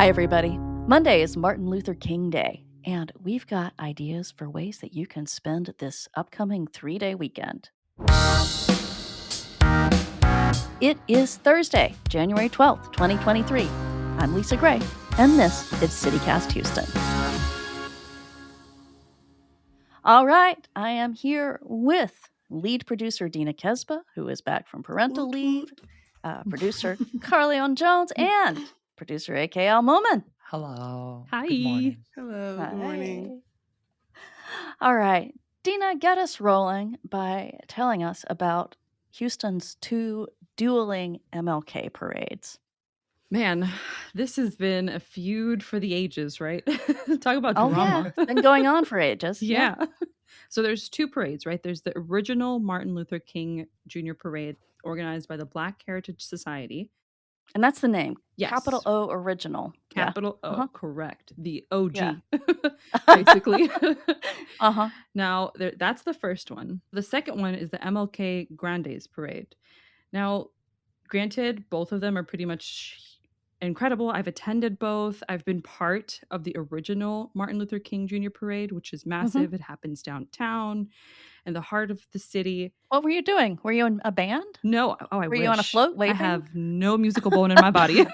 Hi, everybody. Monday is Martin Luther King Day, and we've got ideas for ways that you can spend this upcoming 3-day weekend. It is Thursday, January 12th, 2023. I'm Lisa Gray, and this is CityCast Houston. All right, I am here with lead producer Dina Kesba, who is back from parental leave, producer Carleon Jones, and producer AKL Moomin. Hello. Hi. Good morning. Hello, good morning. All right. Dina, get us rolling by telling us about Houston's 2 dueling MLK parades. Man, this has been a feud for the ages, right? Talk about Oh, drama. yeah. It's been going on for ages. Yeah. So there's 2 parades, right? There's the original Martin Luther King Jr. parade organized by the Black Heritage Society. And that's the name. Yes. Capital O original. Capital O, Uh-huh. correct. The OG, Yeah. basically. Uh-huh. Now, that's the first one. The second one is the MLK Grandes parade. Now, granted, both of them are pretty much incredible. I've attended both. I've been part of the original Martin Luther King Jr. parade, which is massive. It happens downtown in the heart of the city. What were you doing? Were you in a band? No, I Were wish. you on a float waving? I have no musical bone in my body.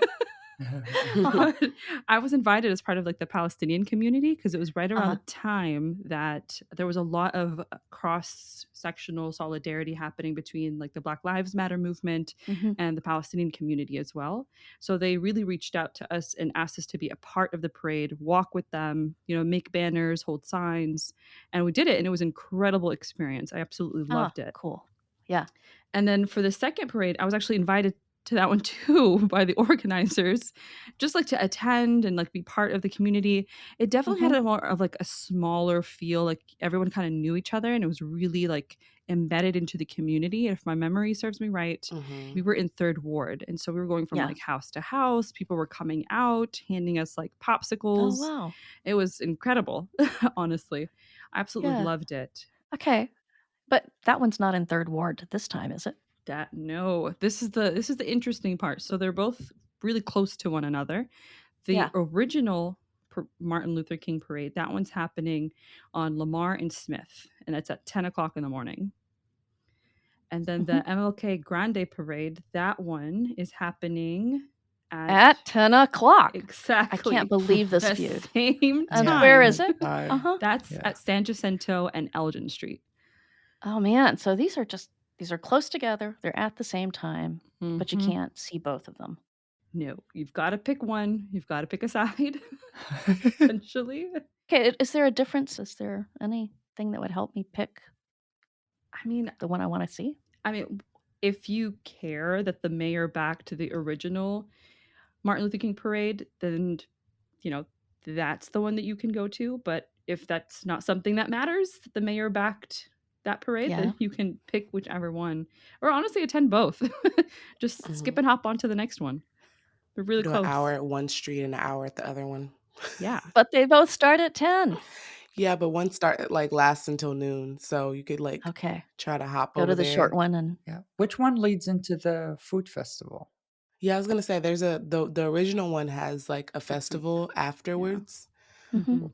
But I was invited as part of like the Palestinian community because it was right around the time that there was a lot of cross-sectional solidarity happening between like the Black Lives Matter movement and the Palestinian community as well. So they really reached out to us and asked us to be a part of the parade, walk with them, make banners, hold signs, and we did it, and it was an incredible experience. I absolutely loved it. Cool. Yeah. And then for the second parade, I was actually invited to that one too by the organizers, just like to attend and like be part of the community. It definitely had a more of like a smaller feel, like everyone kind of knew each other and it was really like embedded into the community. And if my memory serves me right, we were in Third Ward. And so we were going from like house to house. People were coming out, handing us like popsicles. Oh, wow. It was incredible, honestly. I absolutely loved it. Okay. But that one's not in Third Ward this time, is it? No, this is the interesting part. So they're both really close to one another. The original Martin Luther King parade, that one's happening on Lamar and Smith, and it's at 10 o'clock in the morning. And then the MLK Grande parade, that one is happening at 10 o'clock. Exactly. I can't believe this the feud. Same time. And where is it? That's at San Jacinto and Elgin Street. Oh, man. So these are close together. They're at the same time, but you can't see both of them. No, you've got to pick one. You've got to pick a side, essentially. Okay, is there a difference? Is there anything that would help me pick? I mean, the one I want to see? I mean, if you care that the mayor backed the original Martin Luther King parade, then, that's the one that you can go to. But if that's not something that matters, the mayor backed that parade, then you can pick whichever one. Or honestly, attend both. Just skip and hop on to the next one. They're really close. An hour at one street and an hour at the other one. Yeah. But they both start at 10. Yeah, but one lasts until noon. So you could try to hop over to the there. short one. And which one leads into the food festival? Yeah, I was gonna say there's the original one has like a festival afterwards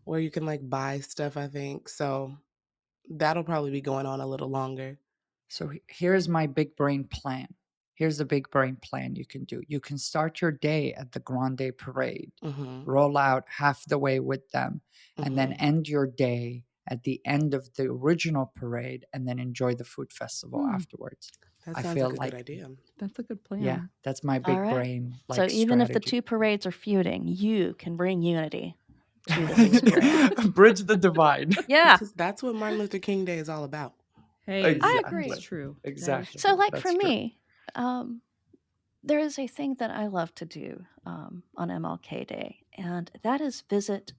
where you can like buy stuff, I think. So that'll probably be going on a little longer. So here's my big brain plan. Here's the big brain plan you can do. You can start your day at the Grande Parade, roll out half the way with them, and then end your day at the end of the original parade and then enjoy the food festival afterwards. That sounds like a good idea. That's a good plan. Yeah, that's my big brain. So even if the two parades are feuding, you can bring unity to this experience. Bridge the divide. Yeah. That's what Martin Luther King Day is all about. Hey, I agree. That's true. Exactly. So like for me, there is a thing that I love to do on MLK Day, and that is visit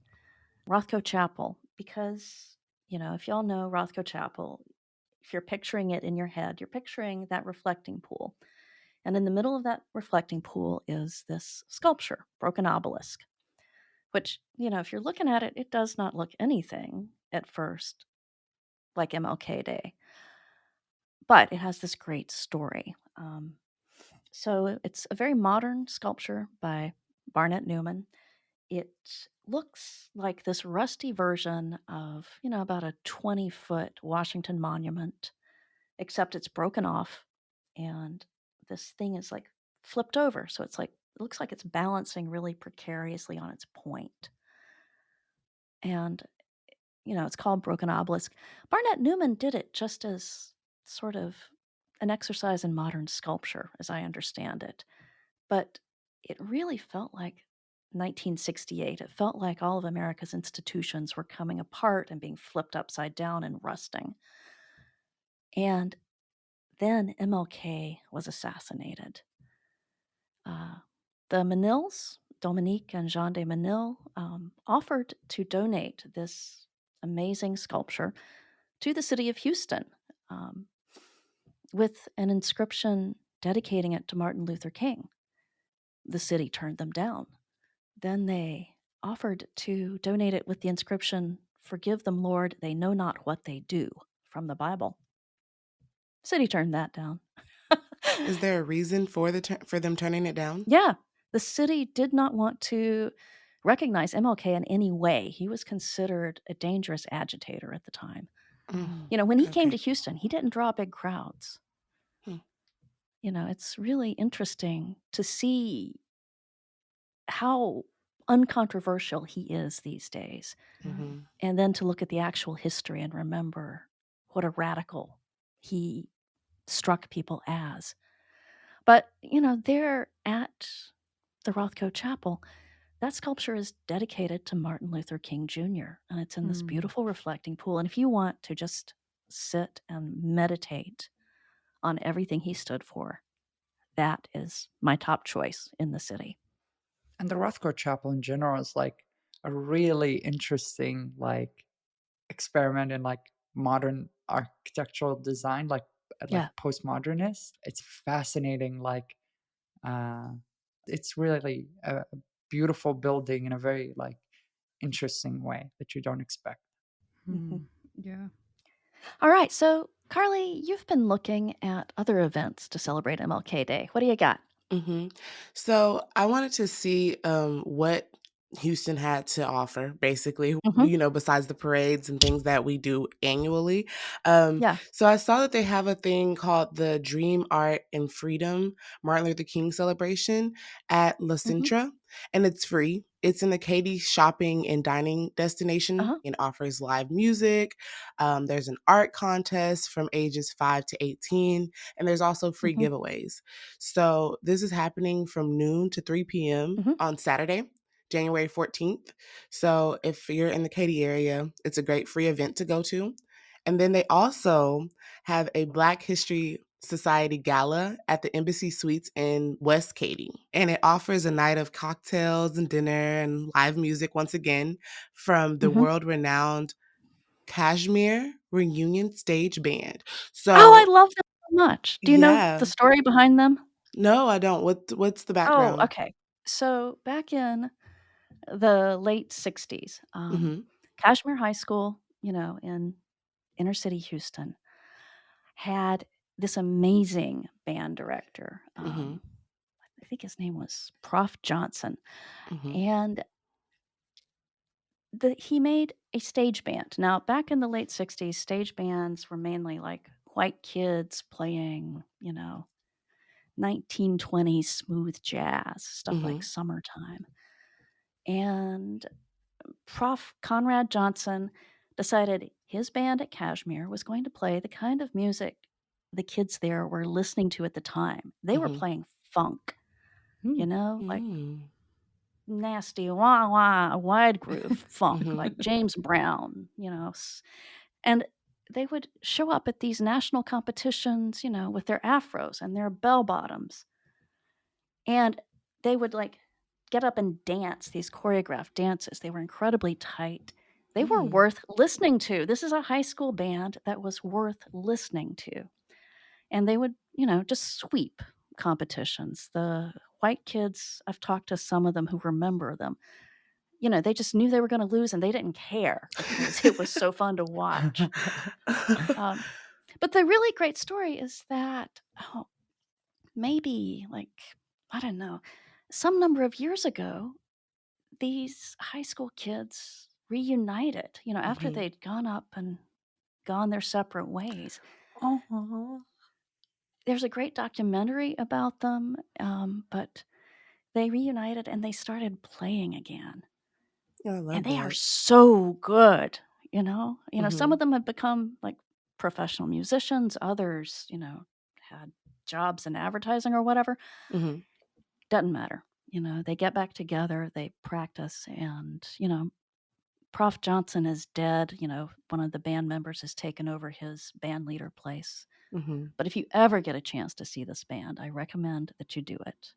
Rothko Chapel because, if y'all know Rothko Chapel, if you're picturing it in your head, you're picturing that reflecting pool. And in the middle of that reflecting pool is this sculpture, broken obelisk, which, if you're looking at it, it does not look anything at first like MLK Day. But it has this great story. So it's a very modern sculpture by Barnett Newman. It looks like this rusty version of, about a 20-foot Washington Monument, except it's broken off and this thing is like flipped over. So it's like, it looks like it's balancing really precariously on its point. And, it's called Broken Obelisk. Barnett Newman did it just as sort of an exercise in modern sculpture, as I understand it. But it really felt like 1968. It felt like all of America's institutions were coming apart and being flipped upside down and rusting. And then MLK was assassinated. The Menils, Dominique and Jean de Menil, offered to donate this amazing sculpture to the city of Houston um, with an inscription dedicating it to Martin Luther King. The city turned them down. Then they offered to donate it with the inscription, "Forgive them, Lord, they know not what they do," from the Bible. City turned that down. Is there a reason for for them turning it down? Yeah, the city did not want to recognize MLK in any way. He was considered a dangerous agitator at the time. Mm, When he came to okay. Houston, he didn't draw big crowds. Hmm. It's really interesting to see how uncontroversial he is these days. Mhm. And then to look at the actual history and remember what a radical he struck people as. But, there at the Rothko Chapel, that sculpture is dedicated to Martin Luther King Jr., and it's in this Mm. beautiful reflecting pool. And if you want to just sit and meditate on everything he stood for, that is my top choice in the city. And the Rothko Chapel in general is like a really interesting like experiment in like modern architectural design, like Yeah. postmodernist. It's fascinating. Uh, it's really a beautiful building in a very like interesting way that you don't expect. Mhm. Mm. Yeah. All right. So, Carly, you've been looking at other events to celebrate MLK Day. What do you got? Mhm. So I wanted to see what Houston had to offer, basically, Hmm. besides the parades and things that we do annually. Yeah. So I saw that they have a thing called the Dream Art and Freedom Martin Luther King celebration at La Hmm. Centra, and it's free. It's in the Katy shopping and dining Uh destination. huh. It offers live music. There's an art contest from ages 5 to 18, and there's also free Hmm. giveaways. So this is happening from noon to 3 p.m. Hmm. on Saturday, January 14th. So if you're in the Katy area, it's a great free event to go to. And then they also have a Black History Society gala at the Embassy Suites in West Katy. And it offers a night of cocktails and dinner and live music once again from the Hmm. world renowned Kashmir Reunion Stage Band. Oh, I So, love them so much. Do you know yeah. the story behind them? No, I don't. What's the Oh, background? okay. So back in the late 60s, Mhm. Kashmir High School, in inner city Houston, had this amazing band director. Mhm. I think his name was Prof. Johnson. Mhm. And he made a stage band. Now, back in the late 60s, stage bands were mainly like white kids playing, 1920s smooth jazz, stuff like Mhm. Summertime. And Prof. Conrad Johnson decided his band at Kashmir was going to play the kind of music the kids there were listening to at the time. They were Mhm. playing funk, Mm. like Mm. nasty wah wah wide groove funk, Mhm. like James Brown, and they would show up at these national competitions, with their afros and their bell bottoms, and they would like get up and dance these choreographed dances. They were incredibly tight. They were Mm. worth listening to. This is a high school band that was worth listening to. And they would, just sweep competitions. The white kids, I've talked to some of them who remember them. They just knew they were going to lose and they didn't care because it was so fun to watch. Um, but the really great story is that maybe like, I don't know, some number of years ago, these high school kids reunited, after Mhm. they'd gone up and gone their separate ways. Oh, There's a great documentary about them, but they reunited and they started playing again. I And love they are that. so good, you know? Some of Mhm. them have become like professional musicians, others, had jobs in advertising or whatever. Mhm. Doesn't matter. They get back together, they practice, and, Prof Johnson is dead. One of the band members has taken over his band leader place. Mhm. But if you ever get a chance to see this band, I recommend that you do it.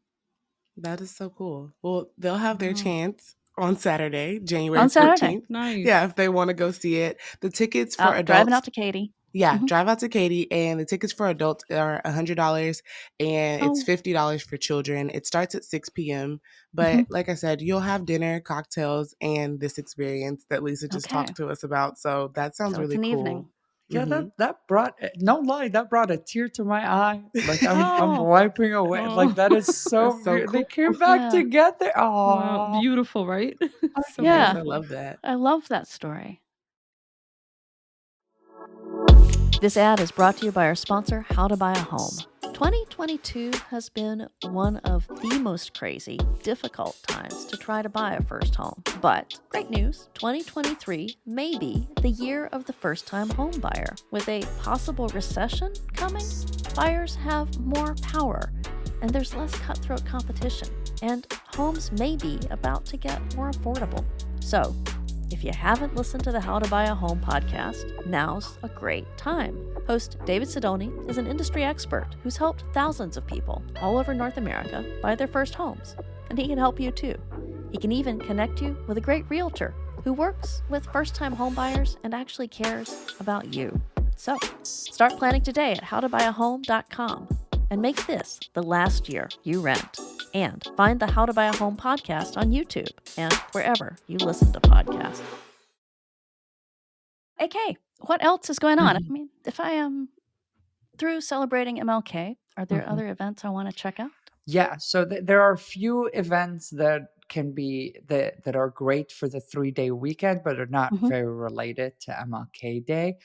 That is so cool. Well, they'll have their Mhm. chance on Saturday, January On Saturday. 14th. Yeah, Nice. if they want to go see it. The tickets for Driving adults, out to Katy. yeah, Mhm. drive out to Katy, and the tickets for adults are $100 and it's Oh, $50 for children. It starts at 6 p.m. But mhm. like I said, you'll have dinner, cocktails, and this experience that Lisa just Okay. talked to us about. So that sounds So it's really an cool. yeah. evening. Yeah, Hmm. that brought no lie, that brought a tear to my eye. Like I'm Oh, wiping away. Like Oh, that is so That's so beautiful. They cool. came back yeah. together. wow. Oh, Beautiful, right? So Yes, Yeah. I beautiful. love that. I love that story. This ad is brought to you by our sponsor, How to Buy a Home. 2022 has been one of the most crazy, difficult times to try to buy a first home. But great news, 2023 may be the year of the first-time home buyer. With a possible recession coming, buyers have more power, and there's less cutthroat competition, and homes may be about to get more affordable. So, if you haven't listened to the How to Buy a Home podcast, now's a great time. Host David Sidoni is an industry expert who's helped thousands of people all over North America buy their first homes, and he can help you too. He can even connect you with a great realtor who works with first-time homebuyers and actually cares about you. So, start planning today at howtobuy.ahome.com and make this the last year you rent. And find the How to Buy a Home podcast on YouTube and wherever you listen to podcasts. AK, what else is going on? I mhm. mean, if I am through celebrating MLK, are there Mhm. other events I want to check out? Yeah, so there are a few events that can be that are great for the 3-day weekend, but are not Mm-hmm. very related to MLK Day.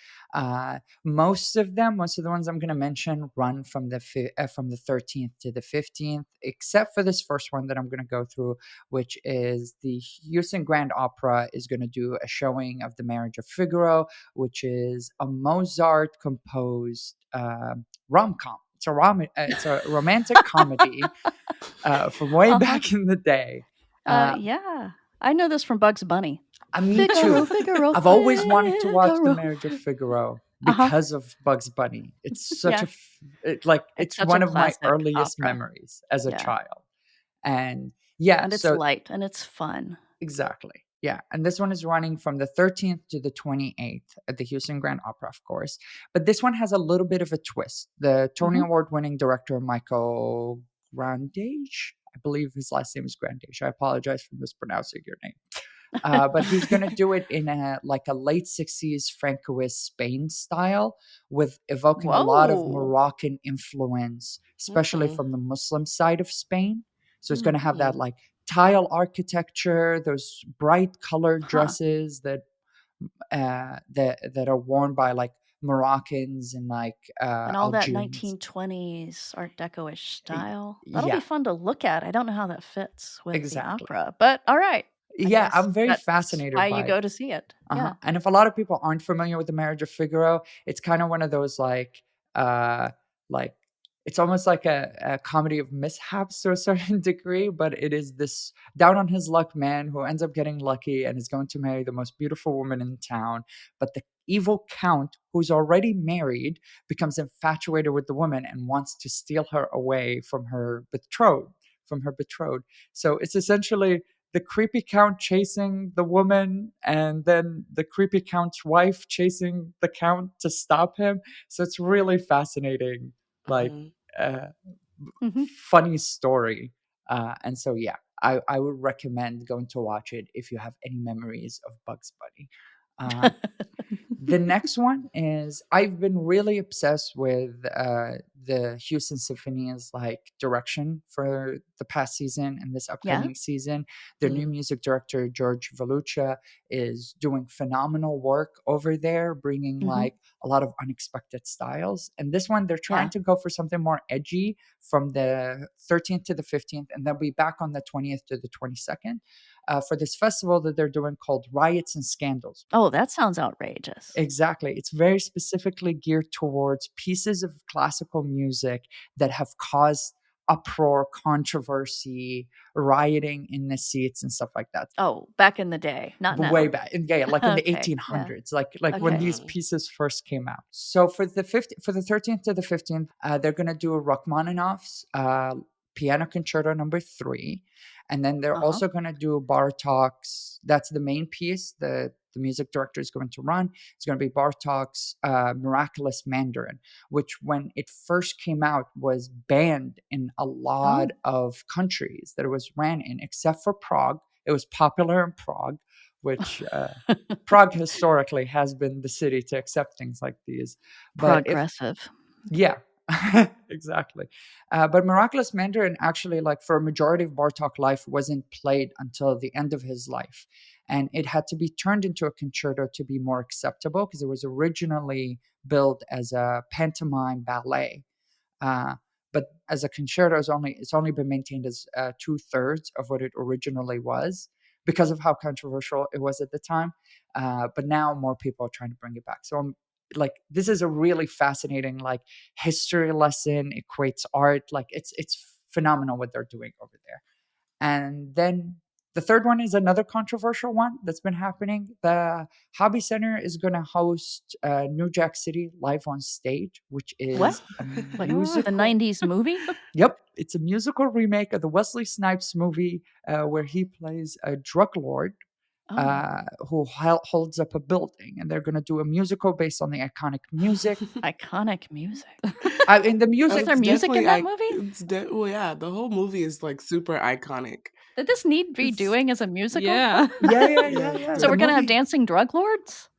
Most of them, most of the ones I'm going to mention, run from from the 13th to the 15th, except for this first one that I'm going to go through, which is the Houston Grand Opera is going to do a showing of The Marriage of Figaro, which is a Mozart composed rom com. It's a romantic comedy from way Uh-huh. back in the day. Uh, Yeah. I know this from Bugs Bunny. Me Figaro, too. Figaro, I've always wanted to watch The Figaro. Marriage of Figaro Uh-huh. because of Bugs Bunny. It's such Yeah. a like It's it's such a one of my classic earliest opera. memories as a Yeah. child. And yeah, And it's so light and it's fun. exactly. Yeah. And this one is running from the 13th to the 28th at the Houston Grand Opera, of course. But this one has a little bit of a twist. The Tony Mm-hmm. Award winning director, Michael Grandage, I believe his last name is Grandage. I apologize for mispronouncing your name. But he's going to do it in a late 60s Francoist Spain style with evoking a lot of Whoa. Moroccan influence, especially Mm-mm. from the Muslim side of Spain. So it's going to have that Mm. like tile architecture, those bright colored Huh. dresses that are worn by like Moroccans and like And all that Algerians. 1920s Art Deco-ish style. That'll be Yeah, fun to look at. I don't know how that fits with the exactly. opera, but all right. I Yeah, guess I'm very that's why fascinated you by it. go to see it. Uh-huh. Yeah. And if a lot of people aren't familiar with The Marriage of Figaro, it's kind of one of those uh like it's almost like a comedy of mishaps to a certain degree, but it is this down on his luck man who ends up getting lucky and is going to marry the most beautiful woman in town. But the evil count, who's already married, becomes infatuated with the woman and wants to steal her away from her betrothed. So it's essentially the creepy count chasing the woman and then the creepy count's wife chasing the count to stop him. So it's really fascinating, like Mhm. uh, Mhm. funny story. And so yeah, I would recommend going to watch it if you have any memories of Bugs Bunny. Uh, The next one is I've been really obsessed with the Houston Symphony's like direction for the past season and this Yeah? upcoming season. Their new music director George Valucha is doing phenomenal work over there, bringing Mhm. like a lot of unexpected styles. And this one they're trying Yeah. to go for something more edgy from the 13th to the 15th, and they'll be back on the 20th to the 22nd for this festival that they're doing called Riots and Scandals. Oh, that sounds outrageous. Exactly. It's very specifically geared towards pieces of classical music that have caused uproar, controversy, rioting in the seats and stuff like that. Oh, back in the day, not But way now. back, yeah, like in the Okay, yeah. 1800s, like when Okay. these pieces first came out. So for the 13th to the 15th, they're gonna do Rachmaninoff's Piano Concerto Number 3, and then they're Uh-huh. also gonna do Bartok's. That's the main piece. The music director is going to run. It's going to be Bartok's Miraculous Mandarin, which when it first came out was banned in a lot Oh. of countries that it was ran in, except for Prague. It was popular in Prague, which Prague historically has been the city to accept things like these. But if Progressive. yeah, exactly. But Miraculous Mandarin actually, like for a majority of Bartok life, wasn't played until the end of his life. And it had to be turned into a concerto to be more acceptable because it was originally built as a pantomime ballet. Uh, but as a concerto, it's only been maintained as 2/3 of what it originally was because of how controversial it was at the time. But now more people are trying to bring it back. So I'm like, this is a really fascinating like history lesson. Equates art. Like it's phenomenal what they're doing over there. And then the third one is another controversial one that's been happening. The Hobby Center is going to host New Jack City live on stage, which What? is a What? The musical. 90s movie? Yep, it's a musical remake of the Wesley Snipes movie where he plays a drug lord Oh, who holds up a building, and they're going to do a musical based on the iconic music. iconic music. In the Was music, there It's music in definitely that movie? well, yeah, the whole movie is like super iconic. Did this need It's redoing as a musical? yeah. yeah. So The we're gonna have movie dancing drug lords?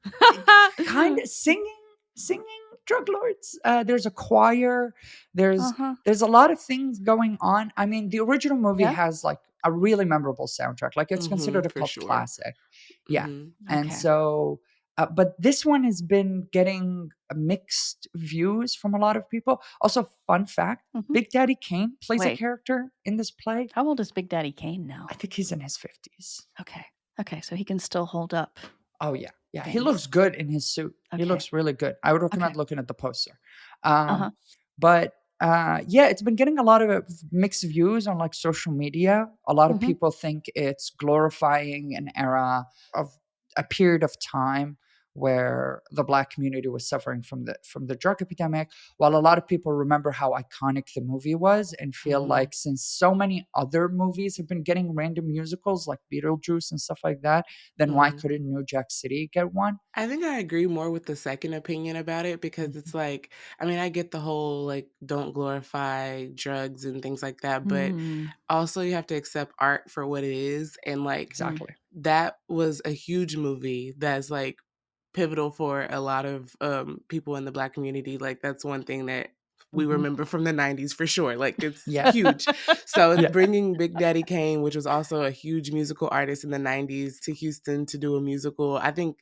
kind of singing drug lords. There's a choir. There's Uh-huh. there's a lot of things going on. I mean, the original movie Yeah? has like a really memorable soundtrack. Like it's considered a For cult sure. classic. Yeah, and Okay. so. But this one has been getting mixed views from a lot of people. Also, fun fact: Mhm. Big Daddy Kane plays a Wait, character in this play. how old is Big Daddy Kane now? I think he's in his 50s. Okay. Okay, so he can still hold up Oh yeah, yeah. He looks things. good in his suit. He Okay. looks really good. I would Okay. recommend looking at the poster. Um, Uh-huh. but yeah, it's been getting a lot of mixed views on like social media. A lot of Mhm. people think it's glorifying an era of a period of time where the black community was suffering from the drug epidemic, while a lot of people remember how iconic the movie was and feel like since so many other movies have been getting random musicals like Beetlejuice and stuff like that, then why couldn't New Jack City get one? I think I agree more with the second opinion about it because Mhm. it's like, I mean, I get the whole like don't glorify drugs and things like that, but Mm. also you have to accept art for what it is. And like Mm. Exactly. that was a huge movie that's like pivotal for a lot of people in the Black community. Like that's one thing that we Mhm. remember from the 90s for sure. Like it's Yeah. huge. So it's Yeah. bringing Big Daddy Kane, which was also a huge musical artist in the 90s, to Houston to do a musical. I think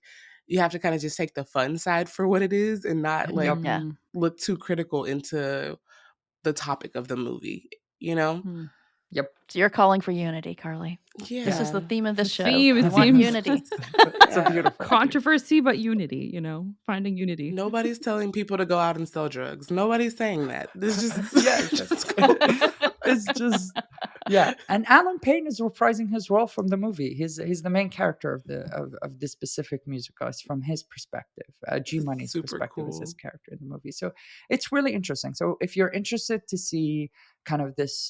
you have to kind of just take the fun side for what it is and not like Yep. Yeah. Mhm. look too critical into the topic of the movie, you know? Hmm. Yep. So you're calling for unity, Carly. This Yeah. is the Yeah. theme of The this show. theme, We it want seems. unity. It's a Yeah. beautiful theme. Controversy, but unity, you know, finding unity. Nobody's telling people to go out and sell drugs. Nobody's saying that. This just Yeah. just go. It's just yeah. And Alan Payne is reprising his role from the movie. He's the main character of this specific musical. It's from his perspective. G It's Money's super perspective is his cool. character in the movie. So it's really interesting. So if you're interested to see kind of this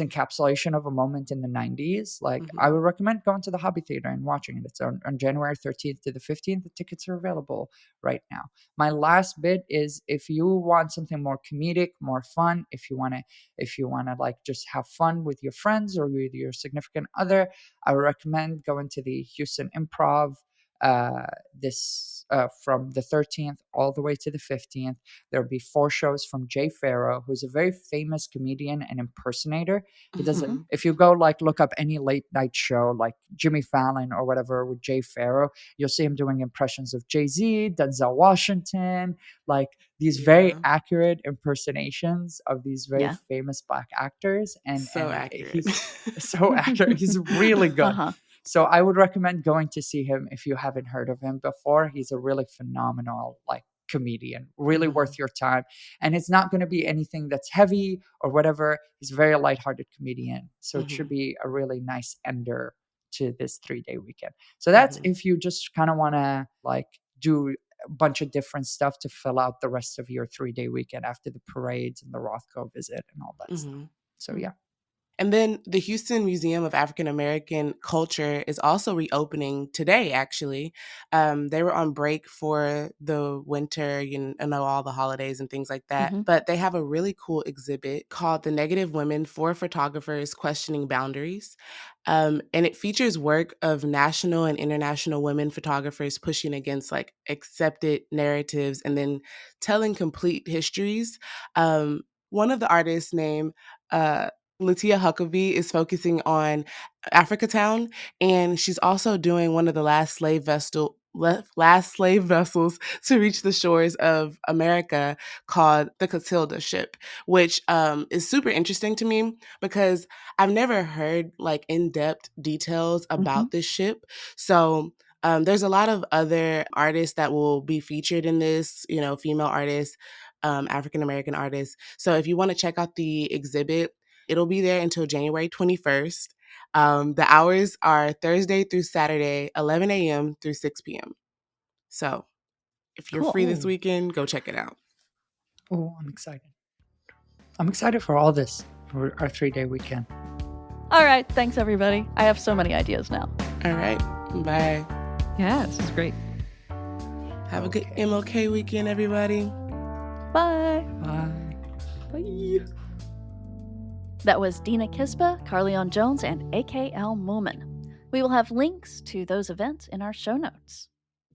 encapsulation of a moment in the 90s, like I would recommend going to the Hobby Theater and watching it. It's on January 13th to the 15th. The tickets are available right now. My last bit is if you want something more comedic, more fun, if you want to like just have fun with your friends or with your significant other, I would recommend going to the Houston Improv this from the 13th all the way to the 15th. There'll be 4 shows from Jay Farrow, who's a very famous comedian and impersonator. He does it. Mhm. If you go like look up any late night show like Jimmy Fallon or whatever with Jay Farrow, you'll see him doing impressions of Jay-Z, Denzel Washington, like these very Yeah. accurate impersonations of these very Yeah. famous Black actors, So and accurate. he's so accurate. He's really good. Uh-huh. So I would recommend going to see him if you haven't heard of him before. He's a really phenomenal like comedian, really Mhm. worth your time. And it's not going to be anything that's heavy or whatever. He's a very lighthearted comedian. So it should Mhm. be a really nice ender to this 3-day weekend. So that's Mhm. if you just kind of want to like do a bunch of different stuff to fill out the rest of your 3-day weekend after the parades and the Rothko visit and all that stuff. Mhm. So Mm. yeah. And then the Houston Museum of African American Culture is also reopening today, actually. They were on break for the winter, know, all the holidays and things like that. Mhm. But they have a really cool exhibit called The Negative Women: Four Photographers Questioning Boundaries. And it features work of national and international women photographers pushing against like accepted narratives and then telling complete histories. One of the artists named Latia Huckabee is focusing on Africatown, and she's also doing one of the last slave vessels to reach the shores of America, called the Catilda ship, which is super interesting to me because I've never heard like in-depth details Mhm. about this ship. So there's a lot of other artists that will be featured in this, female artists, African American artists. So if you want to check out the exhibit, it'll be there until January 21st. The hours are Thursday through Saturday, 11 a.m. through 6 p.m. So if you're Cool. free this Oh, weekend, go check it out. I'm excited. I'm excited for all this for our 3-day weekend. All right. Thanks, everybody. I have so many ideas now. All right. Bye. Yeah, this is great. Have a good Okay. MLK weekend, everybody. Bye. Bye. Bye. That was Dina Kisba, Carleon Jones, and AKL Moomin. We will have links to those events in our show notes.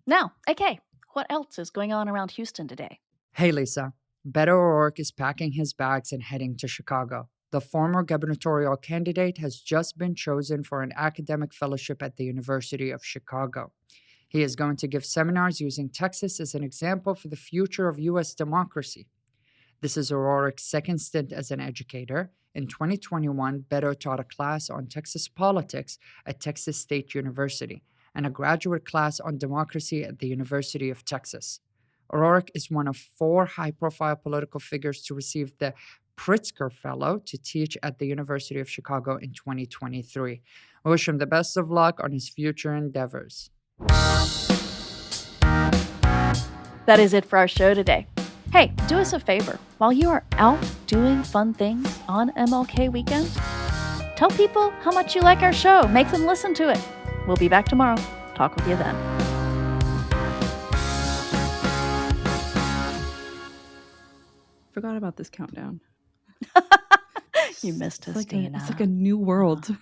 Now, AK, what else is going on around Houston today? Hey, Lisa. Beto O'Rourke is packing his bags and heading to Chicago. The former gubernatorial candidate has just been chosen for an academic fellowship at the University of Chicago. He is going to give seminars using Texas as an example for the future of U.S. democracy. This is O'Rourke's second stint as an educator. In 2021, Beto taught a class on Texas politics at Texas State University and a graduate class on democracy at the University of Texas. O'Rourke is one of 4 high-profile political figures to receive the Pritzker Fellow to teach at the University of Chicago in 2023. I wish him the best of luck on his future endeavors. That is it for our show today. Hey, do us a favor. While you are out doing fun things on MLK weekend, tell people how much you like our show. Make them listen to it. We'll be back tomorrow. Talk with you then. Forgot about this countdown. You missed us, It's like Dina. it's like a new world.